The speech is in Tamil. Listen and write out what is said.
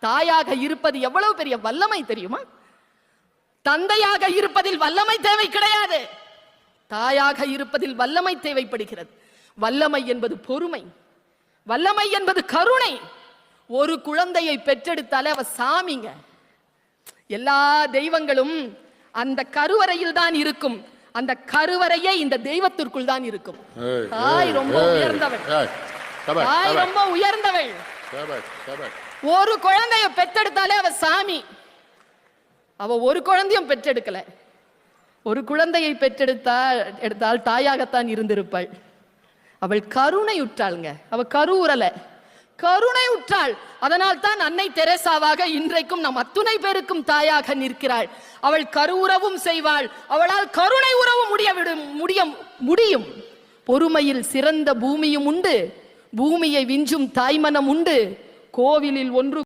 தாயாக இருப்பது எவ்வளவு பெரிய வல்லமை தெரியுமா? தந்தையாக இருப்பதில் வல்லமை தேவை கிடையாது, தாயாக இருப்பதில் வல்லமை தேவைப்படுகிறது. வல்லமை என்பது பொறுமை, வல்லமை என்பது கருணை. ஒரு குழந்தையை பெற்றெடுத்தாலே அவ சாமிங்க. எல்லா தெய்வங்களும் அந்த கருவறையில் தான் இருக்கும், அந்த கருவறையே இந்த தெய்வத்திற்குள் தான் இருக்கும். தாய் ரொம்ப உயர்ந்தவள், தாய் ரொம்ப உயர்ந்தவள். ஒரு குழந்தைய பெற்றெடுத்தாலே அவ சாமி. அவ ஒரு குழந்தையும் பெற்றெடுக்கல, ஒரு குழந்தையை பெற்றெடுத்தால் தாயாகத்தான் இருந்திருப்பாள். அவள் கருணை உற்றாளுங்க, அவ கருவுறல, கருணை உற்றாள். அதனால் தான் அன்னை தெரேசாவாக இன்றைக்கும் நம் அத்துணை பேருக்கும் தாயாக நிற்கிறாள். அவள் கருவுறவும் செய்வாள், அவளால் கருணை உறவு முடியும். பொறுமையில் சிறந்த பூமியும் உண்டு, பூமியை விஞ்சும் தாய்மனம் உண்டு. கோவிலில் ஒன்று